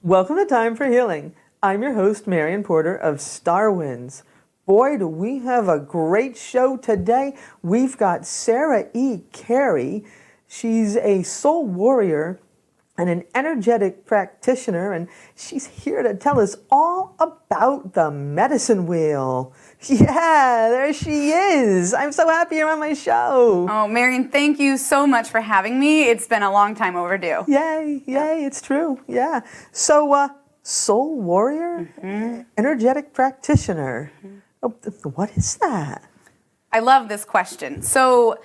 Welcome to Time for Healing. I'm your host, Marion Porter of Star Winds. Boy, do we have a great show today. We've got Sarah E. Carey. She's a soul warrior and an energetic practitioner, and she's here to tell us all about the medicine wheel. Yeah, there she is. I'm so happy you're on my show. Oh, Marion, thank you so much for having me. It's been a long time overdue. Yay, it's true. Yeah. So, soul warrior, energetic practitioner. Oh, what is that? I love this question. So,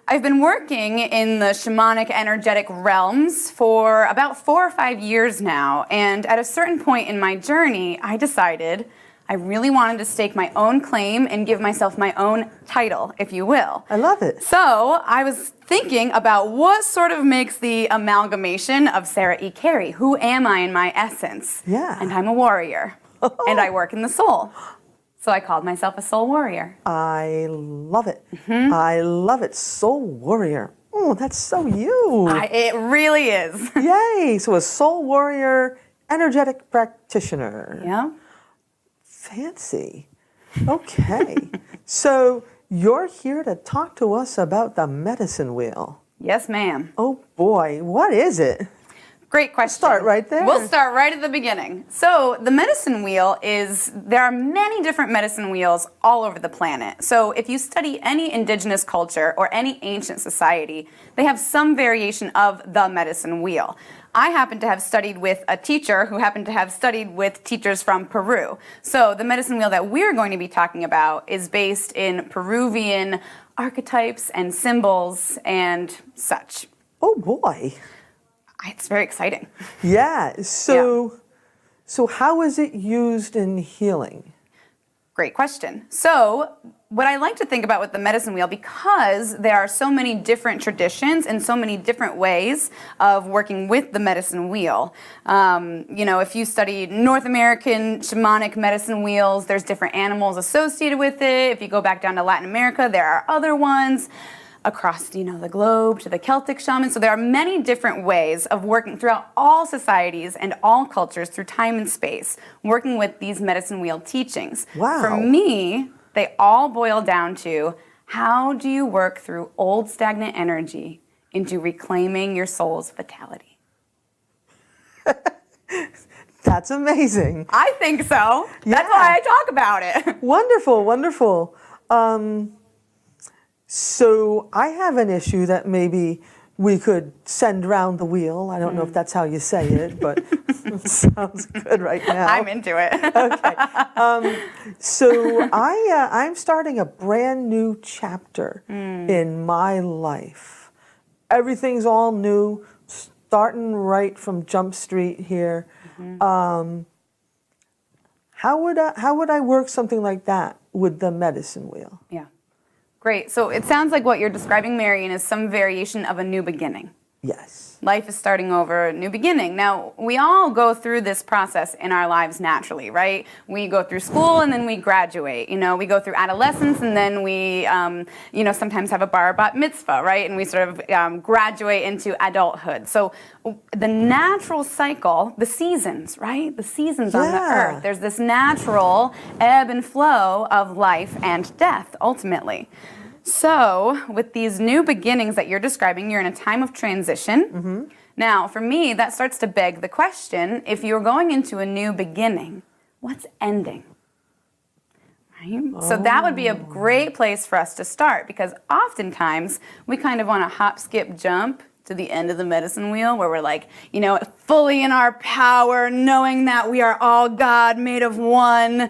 I've been working in the shamanic energetic realms for about 4 or 5 years now, and at a certain point in my journey, I decided I really wanted to stake my own claim and give myself my own title, if you will. I love it. So I was thinking about what sort of makes the amalgamation of Sarah E. Carey. Who am I in my essence? Yeah. And I'm a warrior, and I work in the soul. So I called myself a soul warrior. I love it. I love it. Soul warrior. Oh, that's so you. It really is. Yay. So a soul warrior, energetic practitioner. Yeah. Fancy. Okay. So you're here to talk to us about the medicine wheel. Yes, ma'am. Oh boy, what is it? Great question. Start right there. We'll start right at the beginning. So the medicine wheel there are many different medicine wheels all over the planet. So if you study any indigenous culture or any ancient society, they have some variation of the medicine wheel. I happen to have studied with a teacher who happened to have studied with teachers from Peru. So the medicine wheel that we're going to be talking about is based in Peruvian archetypes and symbols and such. Oh boy. It's very exciting. Yeah. So how is it used in healing? Great question. So what I like to think about with the medicine wheel, because there are so many different traditions and so many different ways of working with the medicine wheel. If you study North American shamanic medicine wheels, there's different animals associated with it. If you go back down to Latin America, there are other ones. Across, the globe to the Celtic shaman. So there are many different ways of working throughout all societies and all cultures through time and space, working with these medicine wheel teachings. Wow. For me, they all boil down to how do you work through old stagnant energy into reclaiming your soul's vitality? That's amazing. I think so. Yeah. That's why I talk about it. Wonderful, wonderful. So I have an issue that maybe we could send round the wheel. I don't know if that's how you say it, but it sounds good right now. I'm into it. Okay. So I'm starting a brand new chapter in my life. Everything's all new, starting right from Jump Street here. How would I work something like that with the medicine wheel? Yeah. Great. So it sounds like what you're describing, Marion, is some variation of a new beginning. Yes. Life is starting over, new beginning. Now, we all go through this process in our lives naturally, right? We go through school and then we graduate. We go through adolescence and then we, sometimes have a bar bat mitzvah, right? And we sort of graduate into adulthood. So the natural cycle, the seasons, right? The seasons on the earth. There's this natural ebb and flow of life and death, ultimately. So, with these new beginnings that you're describing, you're in a time of transition. Now, for me, that starts to beg the question, if you're going into a new beginning, what's ending? Right? So that would be a great place for us to start, because oftentimes we kind of want to hop, skip, jump to the end of the medicine wheel where we're like, fully in our power, knowing that we are all God made of one,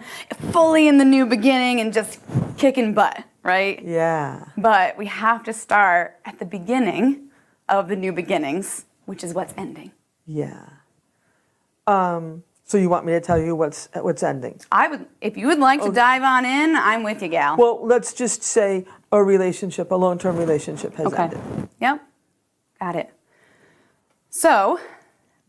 fully in the new beginning and just kicking butt. Right? Yeah. But we have to start at the beginning of the new beginnings, which is what's ending. Yeah. So you want me to tell you what's ending? I would, if you would like to dive on in, I'm with you, gal. Well, let's just say a long-term relationship has ended. Yep. Got it. So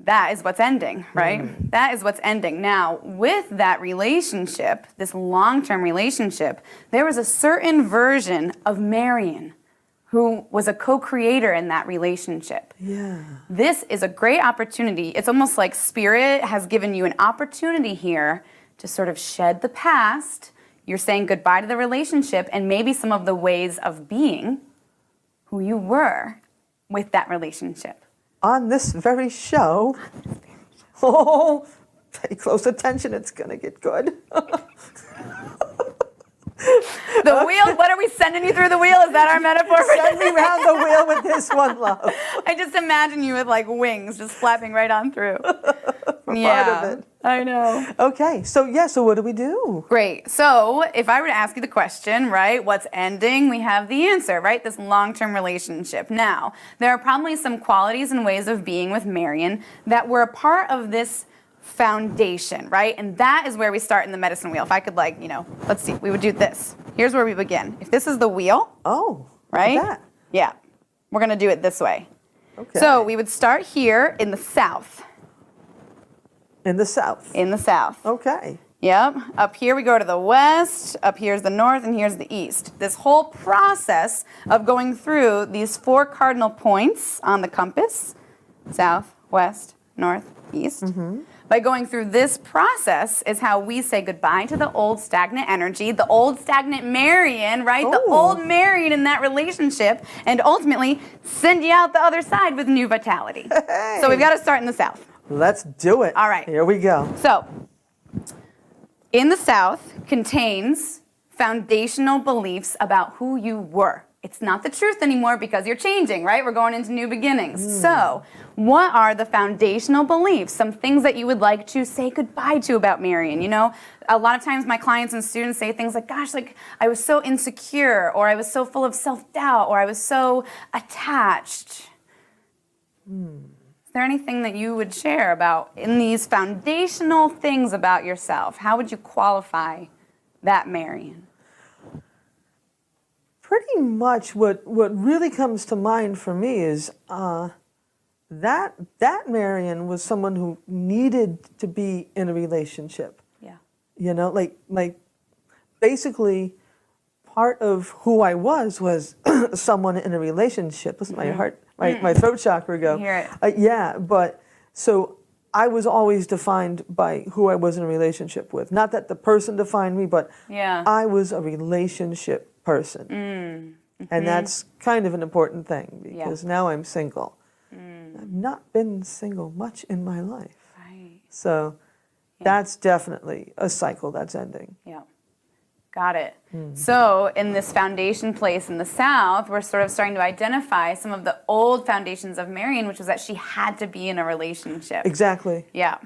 that is what's ending, right? That is what's ending. Now, with that relationship, this long-term relationship, there was a certain version of Marion who was a co-creator in that relationship. Yeah. This is a great opportunity. It's almost like Spirit has given you an opportunity here to sort of shed the past. You're saying goodbye to the relationship and maybe some of the ways of being who you were with that relationship. On this very show. Oh, pay close attention. It's going to get good. The wheel, what are we sending you through the wheel? Is that our metaphor for Send me round the wheel with this one, love. I just imagine you with like wings just flapping right on through. Part of it. I know. Okay, so what do we do? Great. So if I were to ask you the question, right, what's ending? We have the answer, right? This long-term relationship. Now, there are probably some qualities and ways of being with Marion that were a part of this foundation, right? And that is where we start in the medicine wheel. If I could let's see, we would do this. Here's where we begin. If this is the wheel, Oh, right? look at that. Yeah. We're going to do it this way. Okay. So we would start here in the south. In the south. In the south. Okay. Yep. Up here we go to the west, up here's the north, and here's the east. This whole process of going through these 4 cardinal points on the compass, south, west, north, east. Mm-hmm. By going through this process is how we say goodbye to the old stagnant energy, the old stagnant Marion, right? The old Marion in that relationship, and ultimately send you out the other side with new vitality. Hey. So we've got to start in the south. Let's do it. All right. Here we go. So, in the South contains foundational beliefs about who you were. It's not the truth anymore because you're changing, right? We're going into new beginnings. So, what are the foundational beliefs? Some things that you would like to say goodbye to about Marion. You know, a lot of times my clients and students say things like, gosh, like I was so insecure, or I was so full of self-doubt, or I was so attached. Is there anything that you would share about in these foundational things about yourself? How would you qualify that Marion? Pretty much what really comes to mind for me is that Marion was someone who needed to be in a relationship. Yeah. You know, like basically part of who I was someone in a relationship. Listen, my heart, my throat chakra go. I hear it. Yeah, but so I was always defined by who I was in a relationship with. Not that the person defined me, but I was a relationship person. Mm-hmm. And that's kind of an important thing because now I'm single. I've not been single much in my life. Right. So that's definitely a cycle that's ending. Yeah. Got it. So in this foundation place in the South, we're sort of starting to identify some of the old foundations of Marion, which was that she had to be in a relationship. Exactly. Yeah.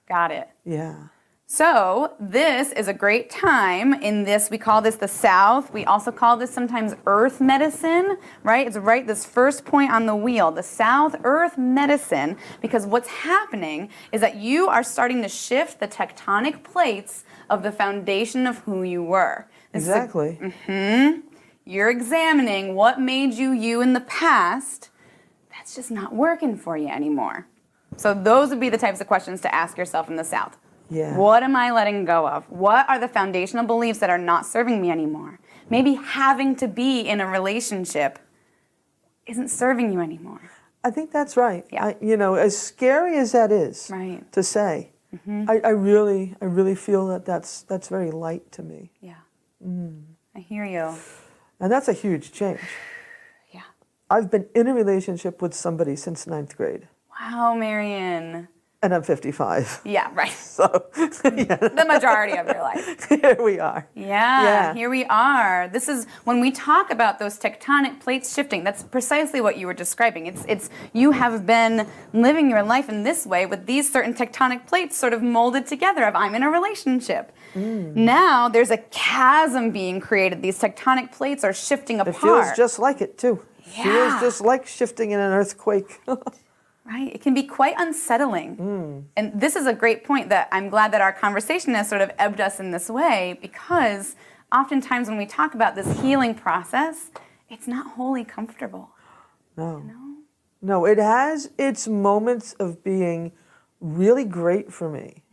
Got it. Yeah. So this is a great time in this, we call this the South. We also call this sometimes earth medicine, right? It's right this first point on the wheel, the South earth medicine, because what's happening is that you are starting to shift the tectonic plates of the foundation of who you were. Exactly. You're examining what made you you in the past. That's just not working for you anymore. So those would be the types of questions to ask yourself in the South. Yeah. What am I letting go of? What are the foundational beliefs that are not serving me anymore? Maybe having to be in a relationship isn't serving you anymore. I think that's right. Yeah. As scary as that is Right. to say, I really feel that that's very light to me. Yeah. I hear you. And that's a huge change. Yeah. I've been in a relationship with somebody since 9th grade. Wow, Marion. And I'm 55. Yeah, right. So, The majority of your life. here we are. Yeah, here we are. This is when we talk about those tectonic plates shifting. That's precisely what you were describing. It's you have been living your life in this way with these certain tectonic plates sort of molded together of I'm in a relationship. Now there's a chasm being created. These tectonic plates are shifting apart. It feels just like it too. Yeah. Feels just like shifting in an earthquake. Right? It can be quite unsettling. And this is a great point that I'm glad that our conversation has sort of ebbed us in this way, because oftentimes when we talk about this healing process, it's not wholly comfortable. No. You know? No, it has its moments of being really great for me.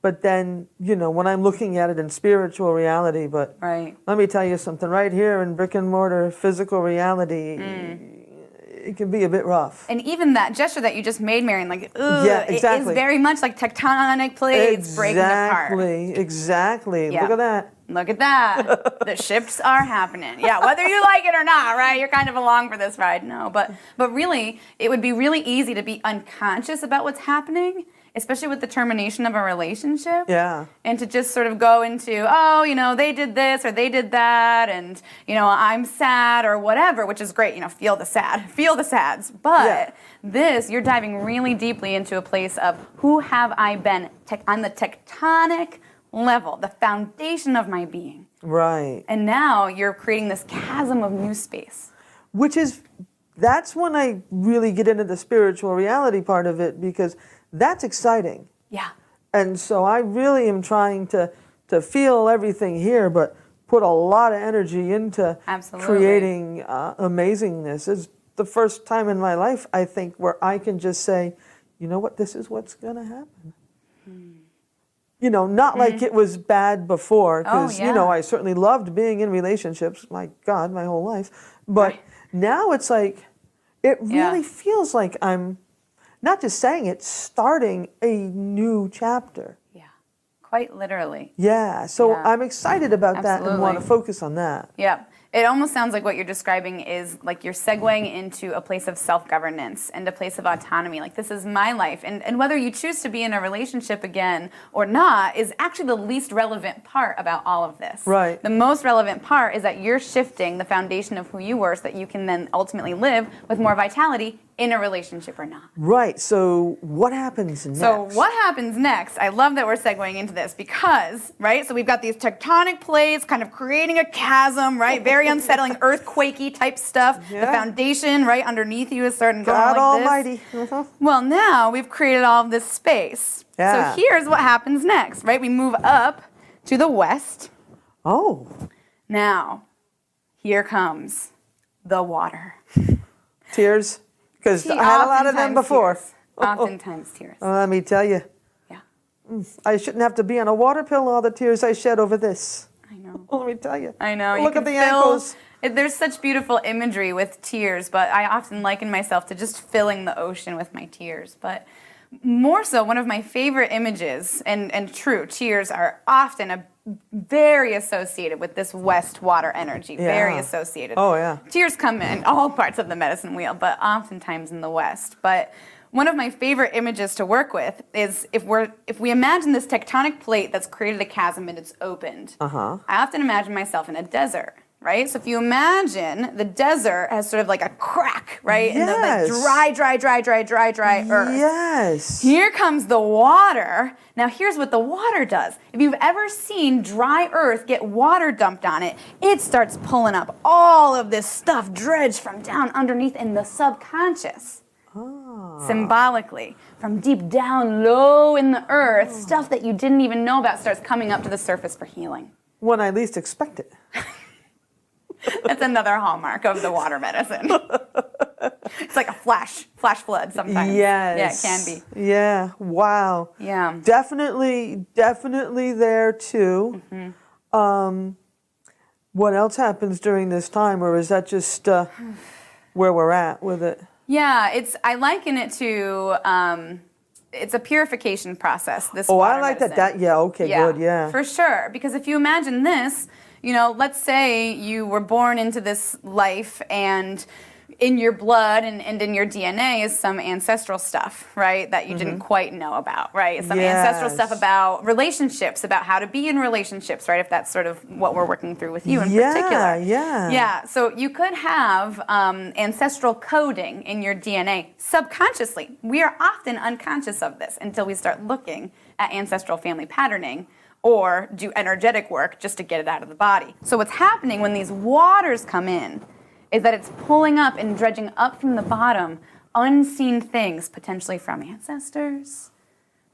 But then, when I'm looking at it in spiritual reality, but Right. let me tell you something, right here in brick and mortar physical reality, it can be a bit rough. And even that gesture that you just made, Marion, like, ugh, Yeah, it is exactly. very much like tectonic plates breaking apart. Exactly. Yeah. Look at that. Look at that. The shifts are happening. Yeah, whether you like it or not, right? You're kind of along for this ride. No, but really, it would be really easy to be unconscious about what's happening, especially with the termination of a relationship. Yeah. And to just sort of go into, they did this or they did that, and, I'm sad or whatever, which is great. Feel the sads. But this, you're diving really deeply into a place of who have I been on the tectonic level, the foundation of my being. Right. And now you're creating this chasm of new space. That's when I really get into the spiritual reality part of it, because that's exciting. Yeah. And so I really am trying to feel everything here, but put a lot of energy into creating amazingness. It's the first time in my life, I think, where I can just say, you know what, this is what's going to happen. Not like it was bad before, because, I certainly loved being in relationships, my God, my whole life. But now it's like, it really feels like I'm not just saying it, starting a new chapter. Yeah, quite literally. Yeah, so I'm excited about that and want to focus on that. Yeah. It almost sounds like what you're describing is like you're segueing into a place of self-governance and a place of autonomy. Like, this is my life. And whether you choose to be in a relationship again or not is actually the least relevant part about all of this. Right. The most relevant part is that you're shifting the foundation of who you were so that you can then ultimately live with more vitality in a relationship or not. Right, so what happens next? So what happens next? I love that we're segueing into this because, right, so we've got these tectonic plates kind of creating a chasm, right, very unsettling, earthquakey type stuff. Yeah. The foundation right underneath you is starting to go God like Almighty. this. Well, now we've created all of this space. Yeah. So here's what happens next, right? We move up to the west. Oh. Now, here comes the water. Tears? Because I had a lot of them before. Tears. Oftentimes tears. Let me tell you, Yeah, I shouldn't have to be on a water pill all the tears I shed over this. I know. Let me tell you. I know. Look at the ankles. There's such beautiful imagery with tears, but I often liken myself to just filling the ocean with my tears. But more so, one of my favorite images, and true, tears are often very associated with this west water energy, very associated. Oh, yeah. Tears come in all parts of the medicine wheel, but oftentimes in the west. But one of my favorite images to work with is if we imagine this tectonic plate that's created a chasm and it's opened. I often imagine myself in a desert, right? So if you imagine the desert as sort of like a crack, right? Yes. In the dry earth. Yes. Here comes the water. Now here's what the water does. If you've ever seen dry earth get water dumped on it, it starts pulling up all of this stuff dredged from down underneath in the subconscious. Symbolically, from deep down low in the earth, stuff that you didn't even know about starts coming up to the surface for healing. When I least expect it. That's another hallmark of the water medicine. It's like a flash flood sometimes. Yes. Yeah, it can be. Yeah, wow. Yeah. Definitely there too. What else happens during this time, or is that just where we're at with it? Yeah, I liken it to it's a purification process. This Oh, water I like medicine. that. Yeah, okay, good, yeah. For sure. Because if you imagine this, let's say you were born into this life and in your blood and in your DNA is some ancestral stuff, right, that you didn't quite know about, right? Some ancestral stuff about relationships, about how to be in relationships, right, if that's sort of what we're working through with you in particular. Yeah, so you could have ancestral coding in your DNA subconsciously. We are often unconscious of this until we start looking at ancestral family patterning or do energetic work just to get it out of the body. So what's happening when these waters come in is that it's pulling up and dredging up from the bottom unseen things, potentially from ancestors,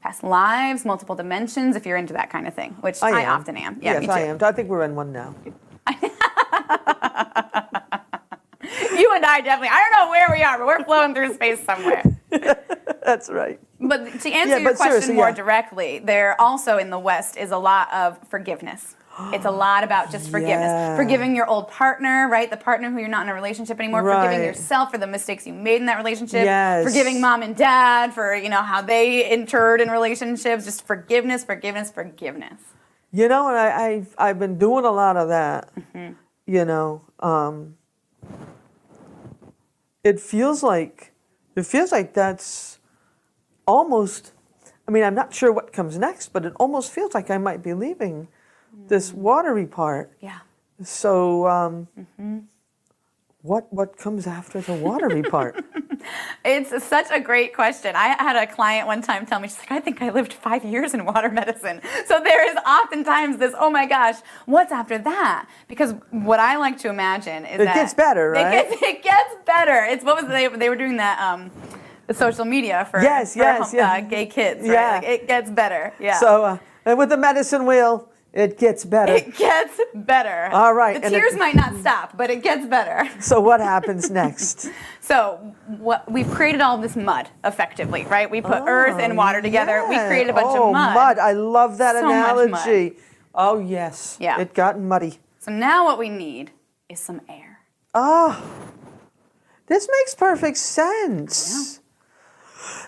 past lives, multiple dimensions, if you're into that kind of thing, which I often am. Yeah, yes, me too. I am. I think we're in one now. You and I definitely, I don't know where we are, but we're flowing through space somewhere. That's right. But to answer Yeah, your but question seriously, more yeah. directly, there also in the West is a lot of forgiveness. It's a lot about just forgiveness. Yeah. Forgiving your old partner, right? The partner who you're not in a relationship anymore. Forgiving Right. yourself for the mistakes you made in that relationship. Yes. Forgiving mom and dad for, how they entered in relationships. Just forgiveness, forgiveness, forgiveness. And I've been doing a lot of that. It feels like that's almost. I mean, I'm not sure what comes next, but it almost feels like I might be leaving this watery part. Yeah. So, what comes after the watery part? It's such a great question. I had a client one time tell me, she's like, I think I lived 5 years in water medicine. So there is oftentimes this, oh my gosh, what's after that? Because what I like to imagine is that It gets better, right? It gets better. It's what was they were doing that the social media for gay kids. Right? Yeah. Like, it gets better. Yeah. So, and with the medicine wheel, it gets better. it gets better. All right, The and tears might not stop, but it gets better. So what happens next? So we've created all this mud, effectively, right? We put earth and water together. We Yeah. created a bunch Oh, of mud. mud. I love that So much analogy. Oh, yes. Yeah. It got muddy. So now what we need is some air. Oh, this makes perfect sense.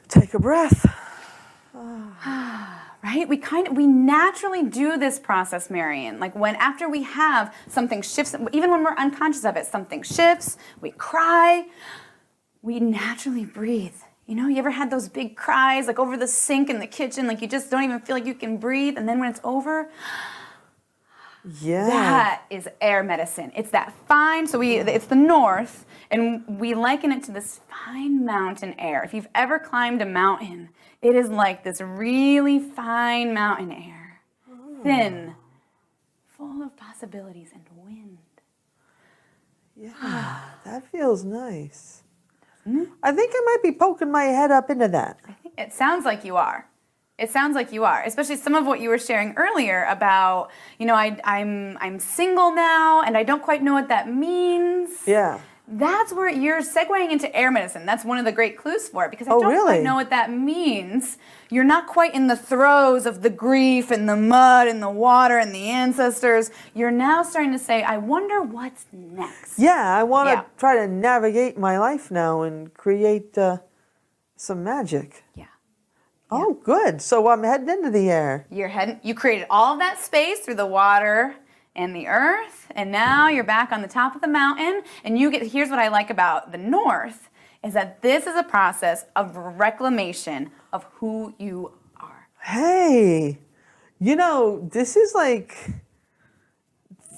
Take a breath. Right? We naturally do this process, Marion. Like after we have something shifts, even when we're unconscious of it, something shifts, we cry, we naturally breathe. You ever had those big cries like over the sink in the kitchen, like you just don't even feel like you can breathe, and then when it's over, Yeah. that is air medicine. It's that fine, it's the north, and we liken it to this fine mountain air. If you've ever climbed a mountain, it is like this really fine mountain air. Thin, full of possibilities and wind. Yeah, that feels nice. I think I might be poking my head up into that. I think it sounds like you are. It sounds like you are, especially some of what you were sharing earlier about, I'm single now and I don't quite know what that means. Yeah. That's where you're segueing into air medicine. That's one of the great clues for it, because I Oh, don't really? quite know what that means. You're not quite in the throes of the grief and the mud and the water and the ancestors. You're now starting to say, I wonder what's next. Yeah, I want to Yeah. try to navigate my life now and create some magic. Yeah. Oh, good. So I'm heading into the air. You created all of that space through the water and the earth, and now you're back on the top of the mountain, and here's what I like about the north, is that this is a process of reclamation of who you are. Hey, this is like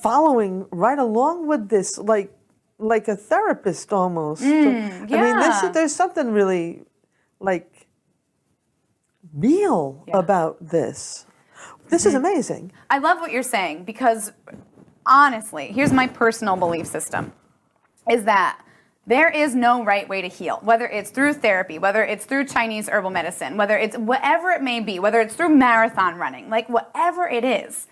following right along with this, like a therapist almost. I mean, there's something really like real about this. This is amazing. I love what you're saying, because honestly, here's my personal belief system, is that there is no right way to heal, whether it's through therapy, whether it's through Chinese herbal medicine, whether it's whatever it may be, whether it's through marathon running, like whatever it is.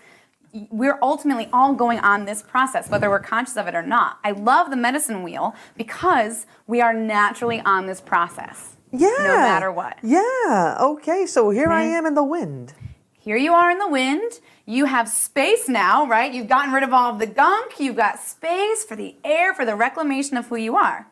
We're ultimately all going on this process, whether we're conscious of it or not. I love the medicine wheel because we are naturally on this process. Yeah. No matter what. Yeah. Okay. So here I am in the wind. Here you are in the wind. You have space now, right? You've gotten rid of all of the gunk. You've got space for the air, for the reclamation of who you are.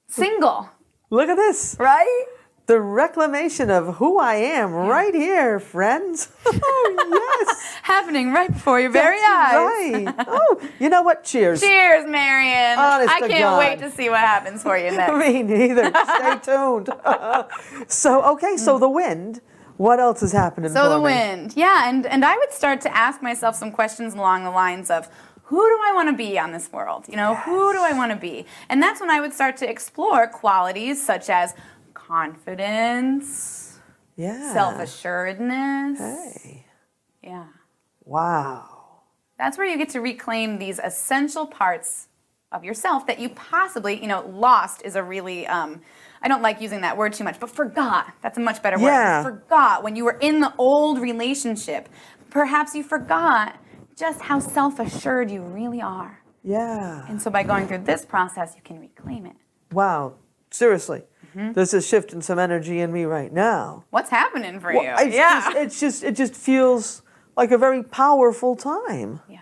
Single, Look at this. right? The reclamation of who I am right here, friends. Oh, yes. Happening right before your very That's eyes. right. Oh, you know what? Cheers. Cheers, Marion. Honest I to can't God. wait to see what happens for you next. Me neither. Stay tuned. So the wind. What else is happening So for the me? wind, yeah, and I would start to ask myself some questions along the lines of, who do I want to be on this world? Who do I want to be? And that's when I would start to explore qualities such as confidence, Yeah. self-assuredness. Hey. Yeah. Wow. That's where you get to reclaim these essential parts of yourself that you possibly, lost is a really, I don't like using that word too much, but forgot. That's a much better word. Yeah. You forgot when you were in the old relationship. Perhaps you forgot just how self-assured you really are. Yeah. And so by going through this process, you can reclaim it. Wow. Seriously. there's a shift in some energy in me right now. What's happening for Well, you? it just feels like a very powerful time. Yeah.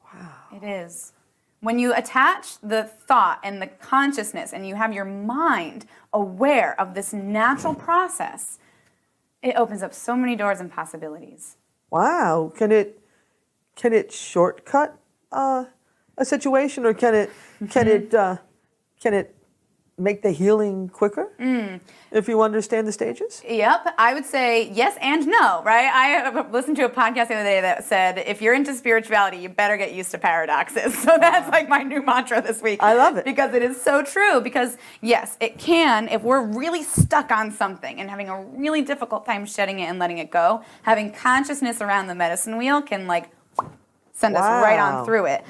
Wow. It is. When you attach the thought and the consciousness and you have your mind aware of this natural process, it opens up so many doors and possibilities. Wow. Can it shortcut a situation, or can it make the healing quicker? If you understand the stages? Yep, I would say yes and no, right? I listened to a podcast the other day that said, if you're into spirituality, you better get used to paradoxes. So that's like my new mantra this week. I love it. Because it is so true. Because yes, it can, if we're really stuck on something and having a really difficult time shedding it and letting it go, having consciousness around the medicine wheel can like send us right on through it.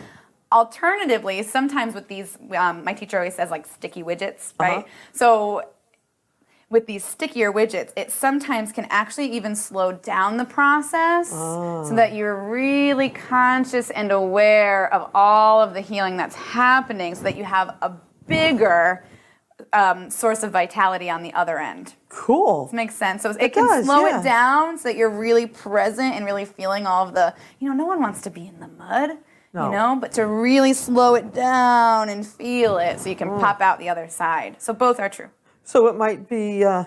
Alternatively, sometimes with these, my teacher always says like sticky widgets, right? So with these stickier widgets, it sometimes can actually even slow down the process so that you're really conscious and aware of all of the healing that's happening so that you have a bigger source of vitality on the other end. Cool. This makes sense. So it can slow it down so that you're really present and really feeling all of the, no one wants to be in the mud. No. But to really slow it down and feel it so you can pop out the other side. So both are true. So it might be a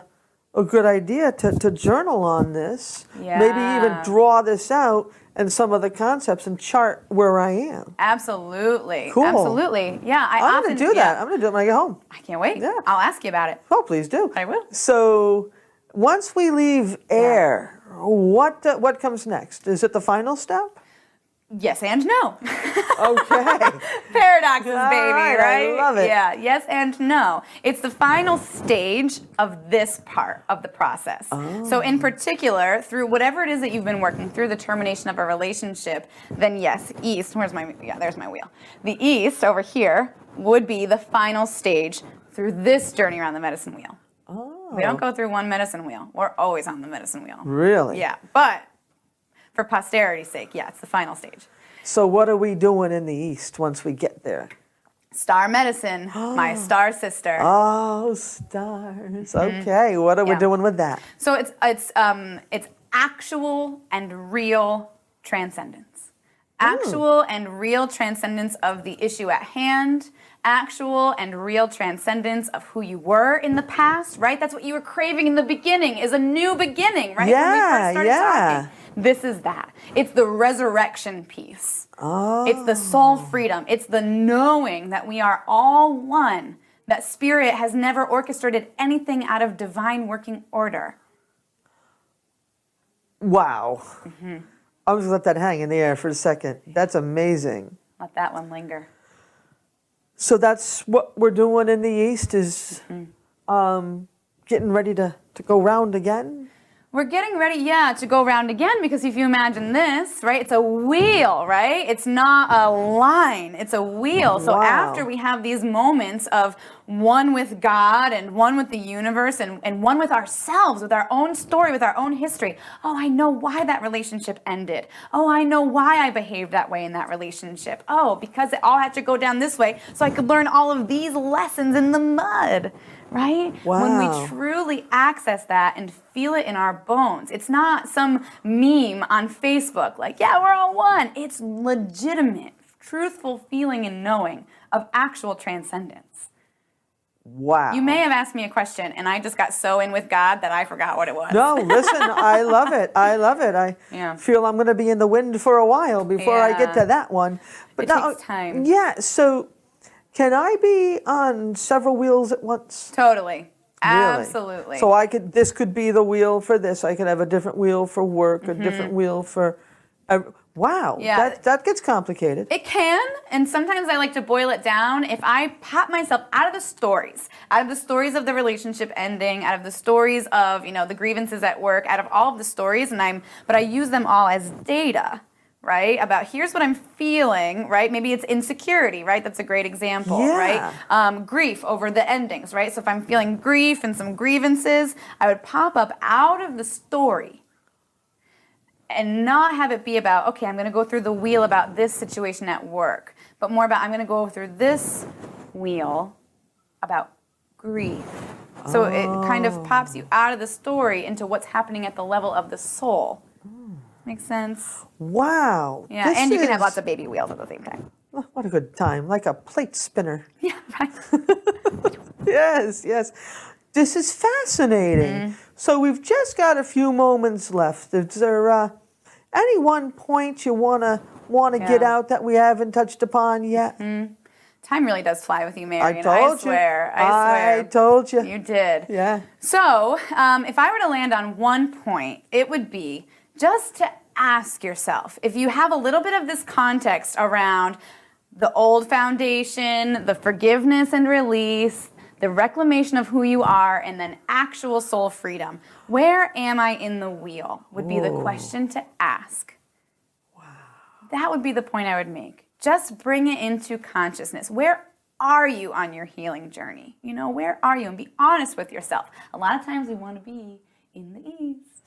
good idea to journal on this. Yeah. Maybe even draw this out and some of the concepts and chart where I am. Absolutely. Cool. Absolutely. Yeah. I'm going to do that. I'm going to do it when I get home. I can't wait. Yeah. I'll ask you about it. Oh, please do. I will. So once we leave air, what comes next? Is it the final step? Yes and no. Okay. Paradoxes, baby, right? I love it. Yeah, yes and no. It's the final stage of this part of the process. So in particular, through whatever it is that you've been working through, the termination of a relationship, then yes, east, there's my wheel. The east over here would be the final stage through this journey around the medicine wheel. We don't go through one medicine wheel. We're always on the medicine wheel. Really? Yeah, but for posterity's sake, it's the final stage. So what are we doing in the East once we get there? Star medicine, my star sister. Oh, stars. Okay, what are we doing with that? So it's actual and real transcendence. Actual and real transcendence of the issue at hand. Actual and real transcendence of who you were in the past, right? That's what you were craving in the beginning, is a new beginning, right? Yeah, when we first started talking. This is that. It's the resurrection piece. It's the soul freedom. It's the knowing that we are all one, that spirit has never orchestrated anything out of divine working order. Wow. I'm just going to let that hang in the air for a second. That's amazing. Let that one linger. So that's what we're doing in the East is getting ready to go round again? We're getting ready, to go round again, because if you imagine this, right, it's a wheel, right? It's not a line, it's a wheel. So after we have these moments of one with God and one with the universe and one with ourselves, with our own story, with our own history. Oh, I know why that relationship ended. Oh, I know why I behaved that way in that relationship. Oh, because it all had to go down this way so I could learn all of these lessons in the mud. Right? Wow. When we truly access that and feel it in our bones. It's not some meme on Facebook like, we're all one. It's legitimate, truthful feeling and knowing of actual transcendence. Wow. You may have asked me a question, and I just got so in with God that I forgot what it was. No, listen, I love it. I love it. I feel I'm going to be in the wind for a while before I get to that one. But it takes time. Yeah, so can I be on several wheels at once? Totally. Really? Absolutely. So this could be the wheel for this. I could have a different wheel for work, a different wheel for... wow, that gets complicated. It can, and sometimes I like to boil it down. If I pop myself out of the stories of the relationship ending, out of the stories of, the grievances at work, out of all of the stories, but I use them all as data. Right? About here's what I'm feeling, right? Maybe it's insecurity, right? That's a great example, right? Grief over the endings, right? So if I'm feeling grief and some grievances, I would pop up out of the story and not have it be about, okay, I'm going to go through the wheel about this situation at work, but more about I'm going to go through this wheel about grief So it kind of pops you out of the story into what's happening at the level of the soul. Makes sense? Wow. Yeah, this and you can have is- lots of baby wheels at the same time. Oh, what a good time, like a plate spinner. Yeah, right. Yes, yes. This is fascinating. So we've just got a few moments left. Is there any one point you wanna get Yeah. out that we haven't touched upon yet? Time really does fly with you, Marion. I told swear. you. I swear. I told you. You did. Yeah. So, if I were to land on one point, it would be just to ask yourself if you have a little bit of this context around the old foundation, the forgiveness and release, the reclamation of who you are, and then actual soul freedom. Where am I in the wheel? Would be the question to ask. Wow. That would be the point I would make. Just bring it into consciousness. Where are you on your healing journey? You know, where are you? And be honest with yourself. A lot of times we want to be in the east.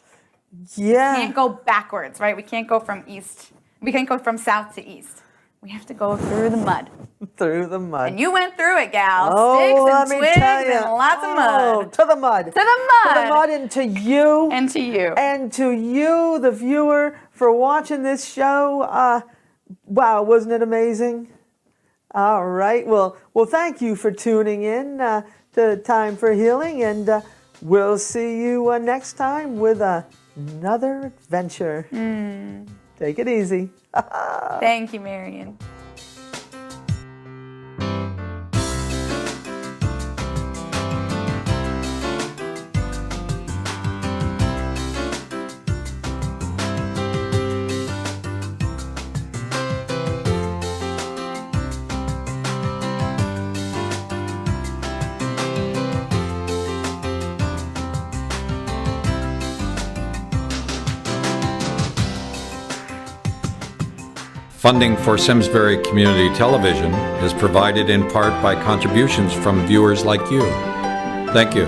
Yeah. We can't go backwards, right? We can't go from east. We can't go from south to east. We have to go through the mud. Through the mud. And you went through it, gal. Oh, Sticks let and me twigs tell ya. and lots of mud. To the mud. To the mud. To the mud, and to you. And to you. And to you, the viewer, for watching this show. Wow, wasn't it amazing? All right. Well, thank you for tuning in to Time for Healing, and we'll see you next time with another adventure. Take it easy. Thank you, Marion. Funding for Simsbury Community Television is provided in part by contributions from viewers like you. Thank you.